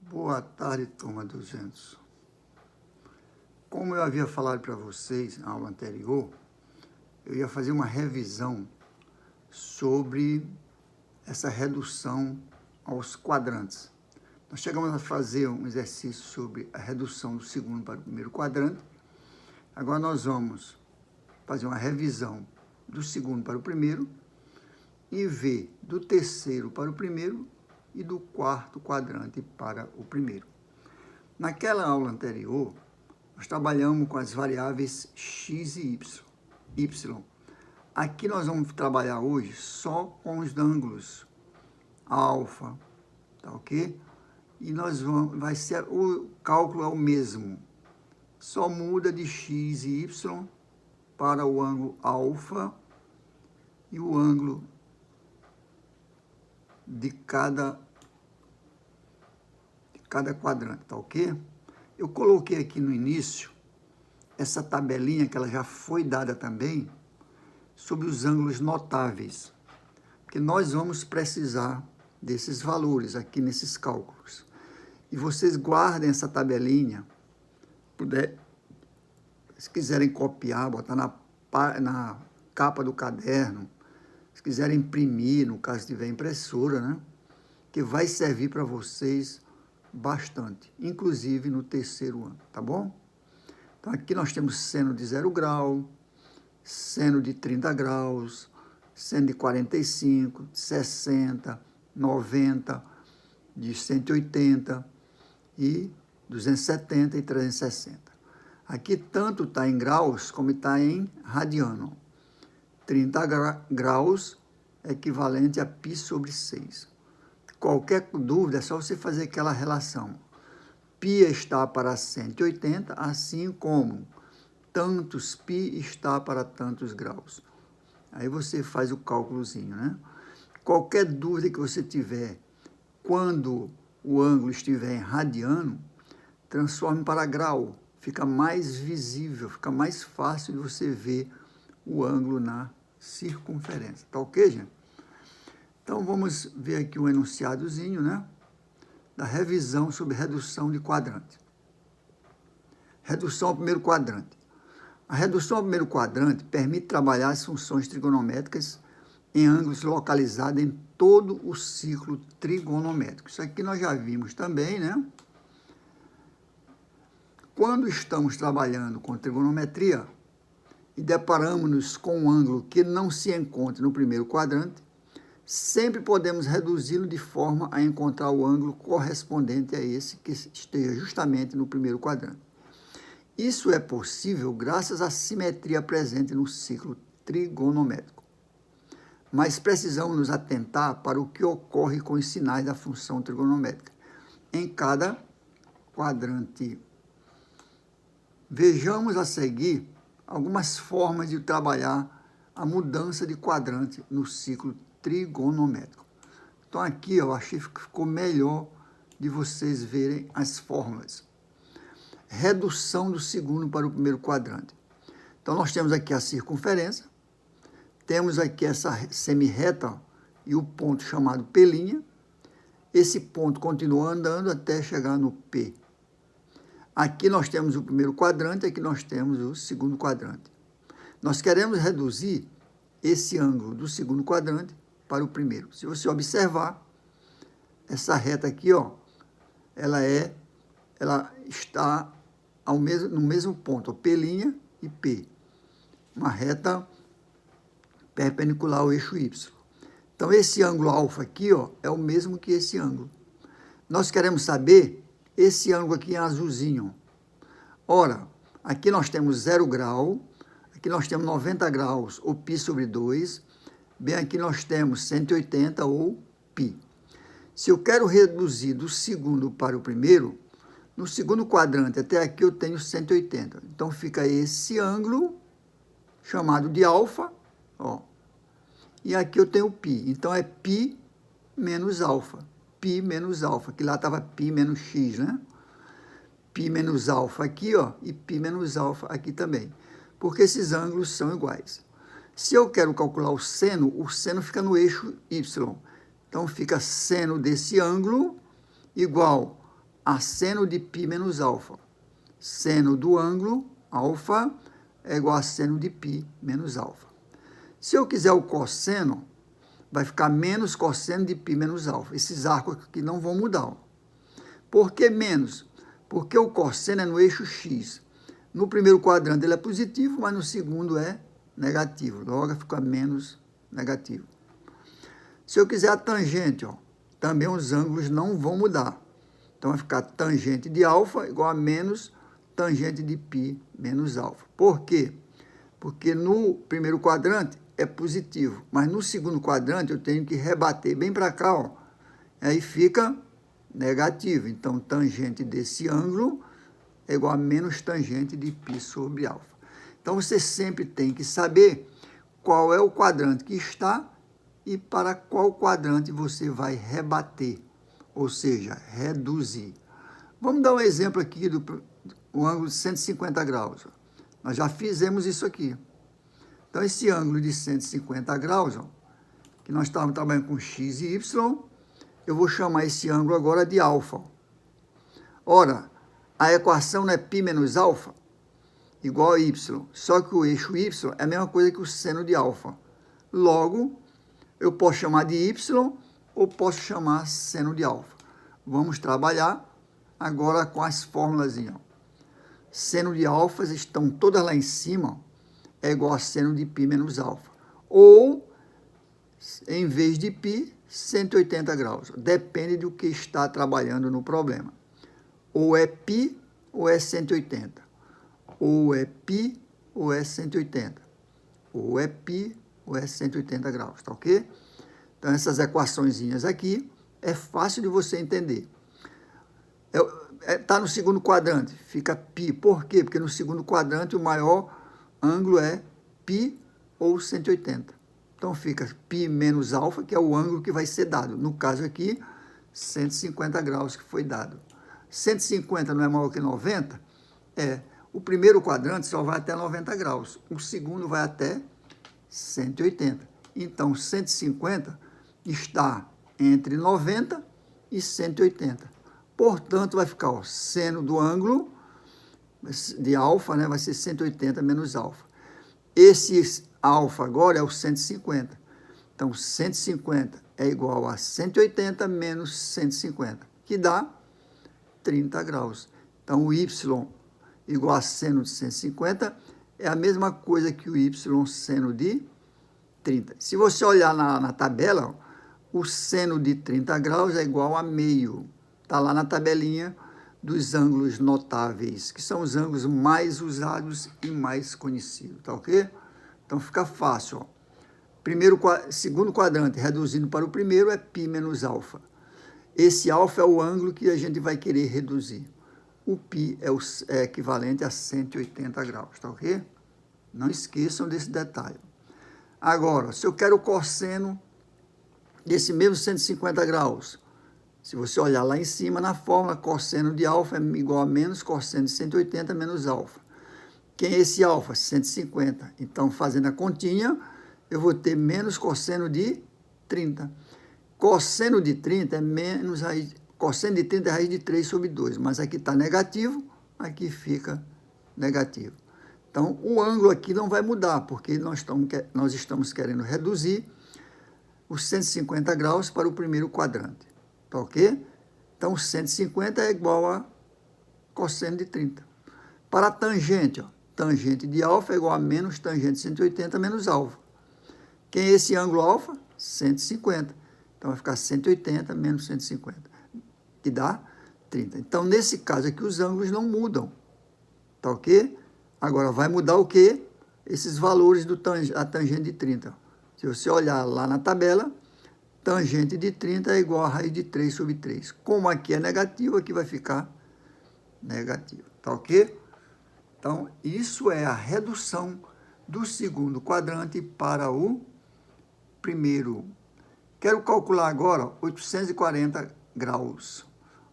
Boa tarde, turma 200. Como eu havia falado para vocês na aula anterior, eu ia fazer uma revisão sobre essa redução aos quadrantes. Nós chegamos a fazer um exercício sobre a redução do segundo para o primeiro quadrante. Agora nós vamos fazer uma revisão do segundo para o primeiro e ver do terceiro para o primeiro e do quarto quadrante para o primeiro. Naquela aula anterior, nós trabalhamos com as variáveis x e y. Aqui nós vamos trabalhar hoje só com os ângulos alfa, tá ok? E vai ser, o cálculo é o mesmo, só muda de x e y para o ângulo alfa e o ângulo de cada quadrante, tá ok? Eu coloquei aqui no início essa tabelinha que ela já foi dada também sobre os ângulos notáveis, porque nós vamos precisar desses valores aqui nesses cálculos. E vocês guardem essa tabelinha, se quiserem copiar, botar na capa do caderno, se quiserem imprimir, no caso tiver impressora, né? Que vai servir para vocês bastante, inclusive no terceiro ano, tá bom? Então aqui nós temos seno de 0 grau, seno de 30 graus, seno de 45, de 60, 90, de 180 e 270 e 360. Aqui tanto está em graus como está em radiano. 30 graus é equivalente a π sobre 6. Qualquer dúvida é só você fazer aquela relação. π está para 180, assim como tantos π está para tantos graus. Aí você faz o cálculozinho, né? Qualquer dúvida que você tiver, quando o ângulo estiver em radiano, transforme para grau. Fica mais visível, fica mais fácil de você ver o ângulo na circunferência. Tá ok, gente? Então, vamos ver aqui um enunciadozinho, né? Da revisão sobre redução de quadrante. Redução ao primeiro quadrante. A redução ao primeiro quadrante permite trabalhar as funções trigonométricas em ângulos localizados em todo o ciclo trigonométrico. Isso aqui nós já vimos também, né? Quando estamos trabalhando com trigonometria e deparamos-nos com um ângulo que não se encontra no primeiro quadrante, sempre podemos reduzi-lo de forma a encontrar o ângulo correspondente a esse que esteja justamente no primeiro quadrante. Isso é possível graças à simetria presente no ciclo trigonométrico. Mas precisamos nos atentar para o que ocorre com os sinais da função trigonométrica em cada quadrante. Vejamos a seguir algumas formas de trabalhar a mudança de quadrante no ciclo trigonométrico. Então aqui eu achei que ficou melhor de vocês verem as fórmulas. Redução do segundo para o primeiro quadrante. Então nós temos aqui a circunferência, temos aqui essa semirreta e o ponto chamado P'. Esse ponto continua andando até chegar no P. Aqui nós temos o primeiro quadrante, aqui nós temos o segundo quadrante. Nós queremos reduzir esse ângulo do segundo quadrante para o primeiro. Se você observar, essa reta aqui, ó, ela está no mesmo ponto, ó, P' e P. Uma reta perpendicular ao eixo Y. Então, esse ângulo alfa aqui, ó, é o mesmo que esse ângulo. Nós queremos saber esse ângulo aqui em azulzinho. Ora, aqui nós temos 0 grau, aqui nós temos 90 graus, ou π sobre 2. Bem, aqui nós temos 180, ou π. Se eu quero reduzir do segundo para o primeiro, no segundo quadrante até aqui eu tenho 180. Então, fica esse ângulo, chamado de alfa, ó. E aqui eu tenho π. Então, é π menos alfa. Π menos alfa, que lá estava π menos x, né? Π menos alfa aqui, ó, e π menos alfa aqui também, porque esses ângulos são iguais. Se eu quero calcular o seno fica no eixo y. Então, fica seno desse ângulo igual a seno de π menos alfa. Seno do ângulo alfa é igual a seno de π menos alfa. Se eu quiser o cosseno, vai ficar menos cosseno de π menos alfa. Esses arcos aqui não vão mudar. Ó. Por que menos? Porque o cosseno é no eixo x. No primeiro quadrante ele é positivo, mas no segundo é negativo. Logo fica menos negativo. Se eu quiser a tangente, ó, também os ângulos não vão mudar. Então vai ficar tangente de alfa igual a menos tangente de π menos alfa. Por quê? Porque no primeiro quadrante é positivo, mas no segundo quadrante eu tenho que rebater bem para cá, ó, aí fica negativo. Então, tangente desse ângulo é igual a menos tangente de π sobre alfa. Então, você sempre tem que saber qual é o quadrante que está e para qual quadrante você vai rebater, ou seja, reduzir. Vamos dar um exemplo aqui do ângulo de 150 graus. Nós já fizemos isso aqui. Então, esse ângulo de 150 graus, ó, que nós estávamos trabalhando com x e y, eu vou chamar esse ângulo agora de alfa. Ora, a equação não é π menos alfa igual a y, só que o eixo y é a mesma coisa que o seno de alfa. Logo, eu posso chamar de y ou posso chamar seno de alfa. Vamos trabalhar agora com as fórmulas. Seno de alfa estão todas lá em cima, é igual a seno de π menos alfa. Ou, em vez de π, 180 graus. Depende do que está trabalhando no problema. Ou é π ou é 180. Ou é π ou é 180. Ou é π ou é 180 graus, tá ok? Então, essas equaçõezinhas aqui é fácil de você entender. Está no segundo quadrante, fica π. Por quê? Porque no segundo quadrante o maior ângulo é π ou 180. Então, fica π menos alfa, que é o ângulo que vai ser dado. No caso aqui, 150 graus que foi dado. 150 não é maior que 90? O primeiro quadrante só vai até 90 graus. O segundo vai até 180. Então, 150 está entre 90 e 180. Portanto, vai ficar o seno do ângulo de alfa, né, vai ser 180 menos alfa. Esse alfa agora é o 150. Então, 150 é igual a 180 menos 150, que dá 30 graus. Então, o y igual a seno de 150 é a mesma coisa que o y seno de 30. Se você olhar na tabela, o seno de 30 graus é igual a meio. Está lá na tabelinha dos ângulos notáveis, que são os ângulos mais usados e mais conhecidos, tá ok? Então, fica fácil, ó. Segundo quadrante, reduzindo para o primeiro, é π menos alfa. Esse alfa é o ângulo que a gente vai querer reduzir. O π é equivalente a 180 graus, tá ok? Não esqueçam desse detalhe. Agora, se eu quero o cosseno desse mesmo 150 graus, se você olhar lá em cima na fórmula, cosseno de alfa é igual a menos cosseno de 180 menos alfa. Quem é esse alfa? 150. Então, fazendo a continha, eu vou ter menos cosseno de 30. Cosseno de 30 é menos raiz... Cosseno de 30 é raiz de 3 sobre 2. Mas aqui está negativo, aqui fica negativo. Então, o ângulo aqui não vai mudar, porque nós estamos querendo reduzir os 150 graus para o primeiro quadrante. Tá ok? Então, 150 é igual a cosseno de 30. Para a tangente, ó, tangente de alfa é igual a menos tangente de 180 menos alfa. Quem é esse ângulo alfa? 150. Então, vai ficar 180 menos 150, que dá 30. Então, nesse caso aqui, os ângulos não mudam. Tá ok? Agora, vai mudar o quê? Esses valores da tangente de 30. Se você olhar lá na tabela, tangente de 30 é igual a raiz de 3 sobre 3. Como aqui é negativo, aqui vai ficar negativo. Tá ok? Então, isso é a redução do segundo quadrante para o primeiro. Quero calcular agora 840 graus.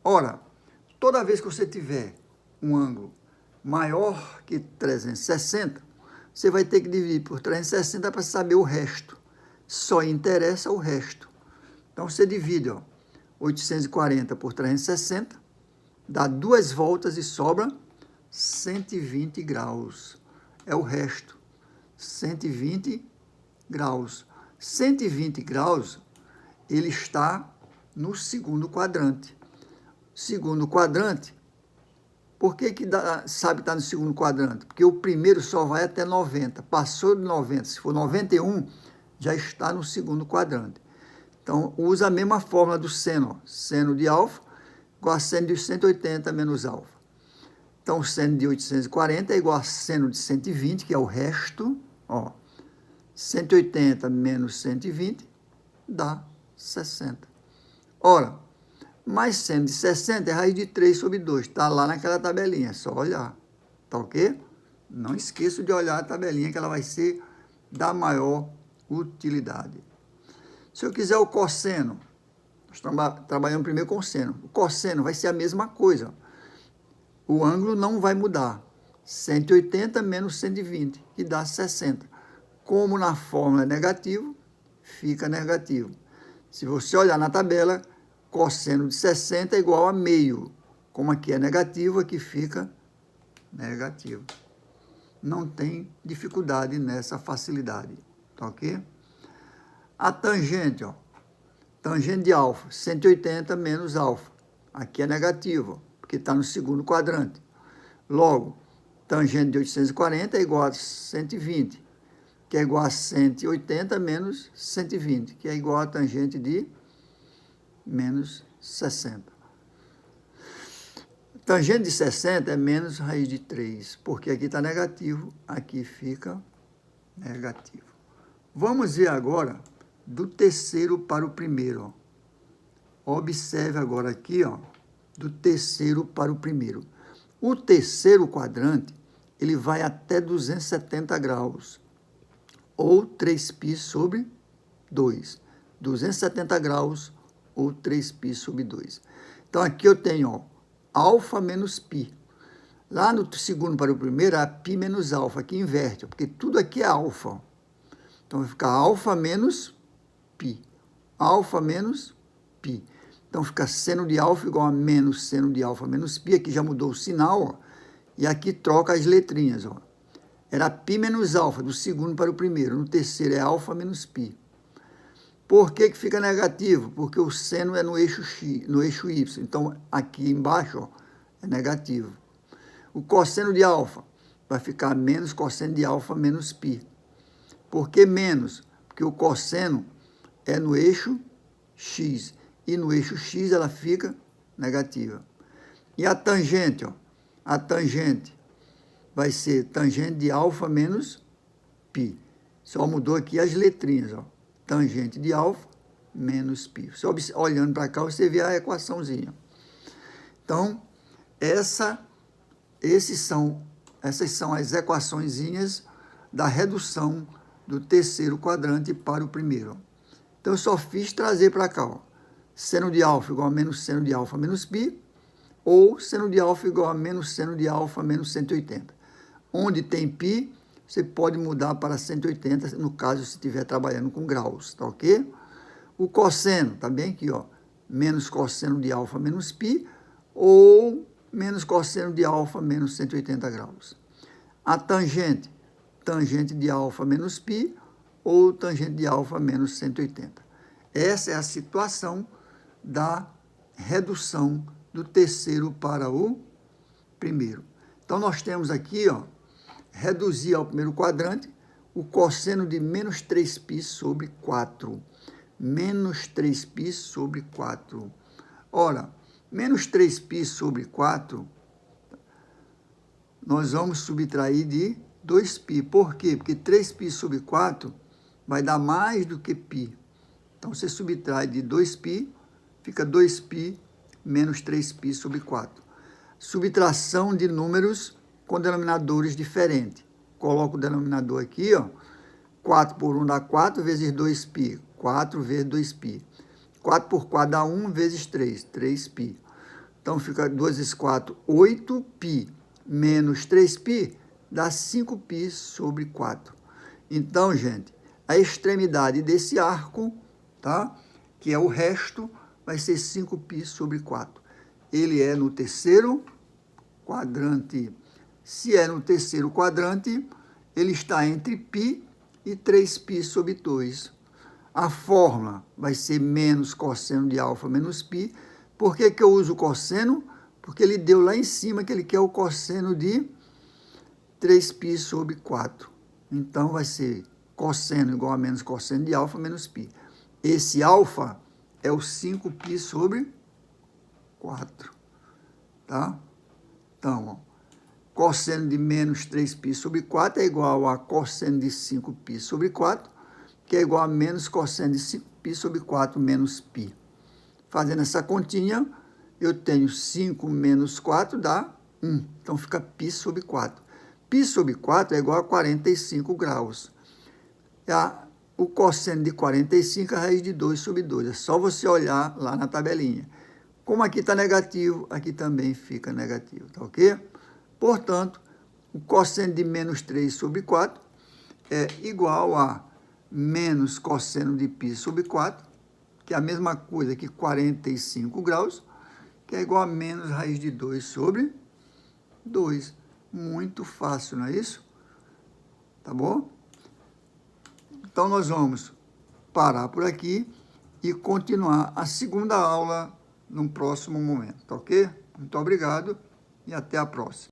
Ora, toda vez que você tiver um ângulo maior que 360, você vai ter que dividir por 360 para saber o resto. Só interessa o resto. Então, você divide, ó, 840 por 360, dá 2 voltas e sobra 120 graus. É o resto, 120 graus. 120 graus, ele está no segundo quadrante. Segundo quadrante, por que sabe estar no segundo quadrante? Porque o primeiro só vai até 90. Passou de 90, se for 91, já está no segundo quadrante. Então, usa a mesma fórmula do seno. Ó. Seno de alfa igual a seno de 180 menos alfa. Então, seno de 840 é igual a seno de 120, que é o resto. Ó, 180 menos 120 dá 60. Ora, mais seno de 60 é raiz de 3 sobre 2. Está lá naquela tabelinha, é só olhar. Tá ok? Não esqueça de olhar a tabelinha, que ela vai ser da maior utilidade. Se eu quiser o cosseno, nós trabalhamos primeiro com o seno. O cosseno vai ser a mesma coisa. O ângulo não vai mudar. 180 menos 120, que dá 60. Como na fórmula é negativo, fica negativo. Se você olhar na tabela, cosseno de 60 é igual a meio. Como aqui é negativo, aqui fica negativo. Não tem dificuldade nessa facilidade, tá ok? A tangente, ó, tangente de alfa, 180 menos alfa. Aqui é negativo, porque está no segundo quadrante. Logo, tangente de 840 é igual a 120, que é igual a 180 menos 120, que é igual a tangente de menos 60. Tangente de 60 é menos raiz de 3, porque aqui está negativo, aqui fica negativo. Vamos ver agora do terceiro para o primeiro. Ó. Observe agora aqui, ó, do terceiro para o primeiro. O terceiro quadrante, ele vai até 270 graus, ou 3π sobre 2. 270 graus, ou 3π sobre 2. Então, aqui eu tenho, ó, alfa menos π. Lá no segundo para o primeiro, é π menos alfa, aqui inverte, ó, porque tudo aqui é alfa. Ó. Então, vai ficar alfa menos π. Alfa menos π. Então, fica seno de alfa igual a menos seno de alfa menos π. Aqui já mudou o sinal, ó, e aqui troca as letrinhas. Ó. Era π menos alfa, do segundo para o primeiro. No terceiro é alfa menos π. Por que fica negativo? Porque o seno é no eixo X, no eixo Y. Então, aqui embaixo, ó, é negativo. O cosseno de alfa vai ficar menos cosseno de alfa menos π. Por que menos? Porque o cosseno é no eixo X. E no eixo X ela fica negativa. E a tangente, ó, a tangente vai ser tangente de alfa menos π. Só mudou aqui as letrinhas, ó. Tangente de alfa menos π. Só olhando para cá, você vê a equaçãozinha. Então, essas são as equaçõezinhas da redução do terceiro quadrante para o primeiro. Então, eu só fiz trazer para cá, ó. Seno de alfa igual a menos seno de alfa menos π, ou seno de alfa igual a menos seno de alfa menos 180. Onde tem π, você pode mudar para 180, no caso, se estiver trabalhando com graus, tá ok? O cosseno, tá bem aqui, ó, menos cosseno de alfa menos π, ou menos cosseno de alfa menos 180 graus. A tangente, tangente de alfa menos π, ou tangente de alfa menos 180. Essa é a situação da redução do terceiro para o primeiro. Então, nós temos aqui, ó, reduzir ao primeiro quadrante o cosseno de menos 3π sobre 4. Menos 3π sobre 4. Ora, menos 3π sobre 4, nós vamos subtrair de 2π. Por quê? Porque 3π sobre 4 vai dar mais do que π. Então, você subtrai de 2π, fica 2π menos 3π sobre 4. Subtração de números com denominadores diferentes. Coloco o denominador aqui, ó. 4 por 1 dá 4 vezes 2π. 4 vezes 2π. 4 por 4 dá 1 vezes 3. 3π. Então, fica 2 vezes 4, 8π. Menos 3π dá 5π sobre 4. Então, gente, a extremidade desse arco, tá? Que é o resto, vai ser 5π sobre 4. ele é no terceiro quadrante. Se é no terceiro quadrante, ele está entre π e 3π sobre 2. A fórmula vai ser menos cosseno de alfa menos π. Por que que eu uso cosseno? Porque ele deu lá em cima que ele quer o cosseno de 3π sobre 4. Então, vai ser cosseno igual a menos cosseno de alfa menos π. Esse alfa é o 5π sobre 4. Tá? Então, ó, cosseno de menos 3π sobre 4 é igual a cosseno de 5π sobre 4, que é igual a menos cosseno de 5π sobre 4 menos π. Fazendo essa continha, eu tenho 5 menos 4 dá 1. Então, fica π sobre 4. Π sobre 4 é igual a 45 graus. O cosseno de 45 é a raiz de 2 sobre 2. É só você olhar lá na tabelinha. Como aqui está negativo, aqui também fica negativo, tá ok? Portanto, o cosseno de menos 3 sobre 4 é igual a menos cosseno de π sobre 4, que é a mesma coisa que 45 graus, que é igual a menos raiz de 2 sobre 2. Muito fácil, não é isso? Tá bom? Então, nós vamos parar por aqui e continuar a segunda aula num próximo momento, tá ok? Muito obrigado e até a próxima.